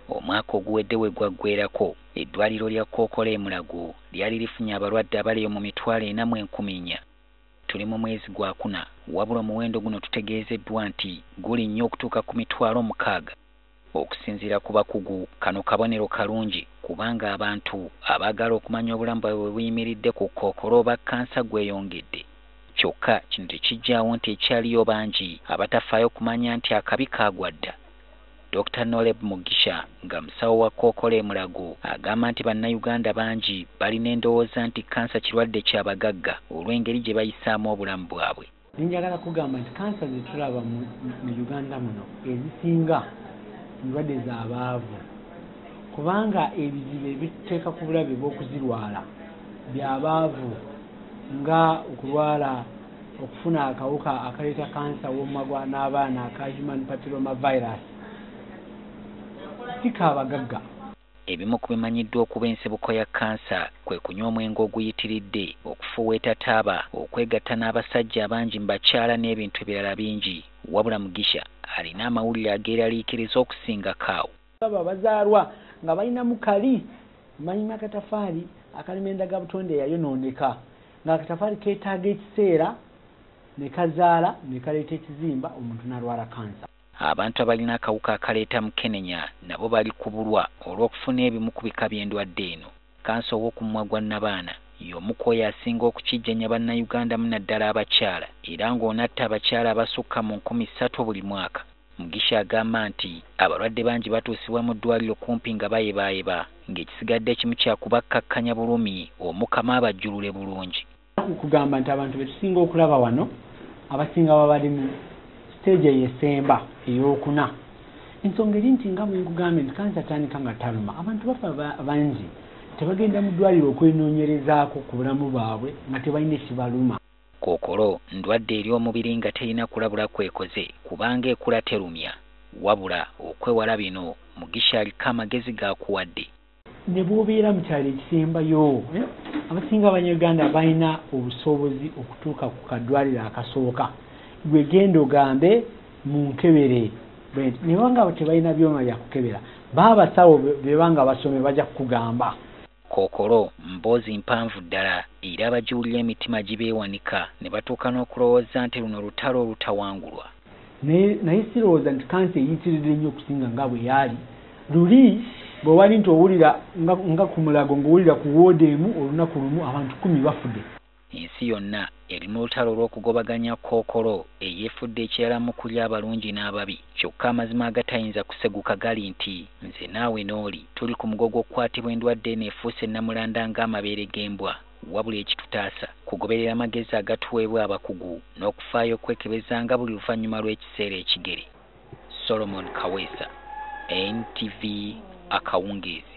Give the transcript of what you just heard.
Omwaka oguwedde we gwaggweerako eddwaliro lya Kkookolo e Mulago lyali lifunye abalwadde abali mu 40,000. Tuli mu mwezi gwa kuna, wabula omuwendo guno tutegeezeddwa nti guli nnyo okutuuka ku 60,000. Okusinziira ku bakugu, kano kabonero kalungi kubanga abantu abaagala okumanya obulamu bwabwe bwe buyimiridde ku Kkookolo oba kkansa gweyongedde. Kyokka kino tekijjaawo nti ekyaliyo bangi abatafaayo kumanya nti akabi kaagwadda. Dr. Noleb Mugisha nga musawo wa Kkookolo e Mulago agamba nti bannayuganda bangi balina endowooza nti kkansa kirwadde ky'abagagga olw'engeri gye bayisaamu obulamu bwabwe. Njagala kugamba nti kkansa ze tulaba mu Uganda muno ezisinga ndwadde z'abaavu kubanga ebizibu ebituteeka ku bulabe bw'okuzirwala by'abaavu nga okulwala okufuna akawuka akaleeta kkansa w'omumagwa n'abaana aka human papilloma virus abagagga. Ebimu ku bimanyiddwa okuba ensibuko ya kkansa kwe kunywa omwenge oguyitiridde, okufuuweeta taaba, okwegatta n'abasajja abangi mu bakyala n'ebintu ebirala bingi. Wabula Mugisha alina amawulire ageeraliikiriza okusinga kaawo. Abazaalwa nga balinamu kali manyima akatafaali akalima endaga butonde yayonooneka ng'akatafaali keetaaga ekiseera ne kazaala ne kaleeta ekizimba omuntu n'alwala kkansa. Abantu abalina akawuka akaleeta mukenenya nabo bali kubulwa olw'okufuna ebimu ku bika by'endwadde eno. Kkansa ow'okumumwa gwa Nabaana y'omu ku oyo asinga okukijjanya bannayuganda mu naddala abakyala era ng'onatta abakyala abasukka mu 3,000 buli mwaka. Mugisha agamba nti abalwadde bangi batuusibwa mu ddwaliro kumpi nga bayebaayeba ng'ekisigadde ekimu kyakubakkakkanya bulumi omukama abajjulule bulungi. Kugamba nti abantu betusinga okulaba wano abasinga babali mu stage eyesemba ey'okuna. Ensonga eri nti nga bwe nkugambye nti kkansa tandika nga taluma abantu bafa bangi tebagenda mu ddwaliro okwenoonyerezaako ku bulamu bwabwe nga tebalina ekibaluma. Kkookolo ndwadde eri omubiri nga terina kulabula kwekoze kubanga ekula terumya. Wabula okwewala bino Mugisha aliko amagezi g'akuwadde. Ne bw'obeera mu kyalo ekisembayo abasinga abanyaganda balina obusobozi okutuuka ku kaddwaliro akasooka. Gwe genda ogambe mu nkebere ne banga tebalina byoma bya kukebera baabasawo bebanga basome bajja kukugamba. Kkookolo mboozi mpanvu ddala era abagiwulira emitima gibeewanika ne batuuka n'okulowooza nti luno lutalo olutawangulwa. Naye sirowooza nti kkansa eyitiridde nnyo okusinga nga bwe yaali. Luli bwe wali nti owulira nga ku Mulago ng'owulira ku wooda emu olunaku lumu abantu 10 bafudde. Ensi yonna eri mu lutalo olw'okugobaganya Kkookolo eyeefudde ekirala mu kulya abalungi n'ababi. Kyokka amazima agatayinza kuseguka gali nti nze naawe n'oli tuli ku mugogo okukwatibwa endwadde eno efuuse nnamulanda ng'amabeere g'embwa. Wabula ekitutaasa kugoberera amagezi agatuweebwa abakugu n'okufaayo okwekebeza nga buli luvannyuma lw'ekiseera ekigere. Solomon Kaweesa, NTV Akawungeezi.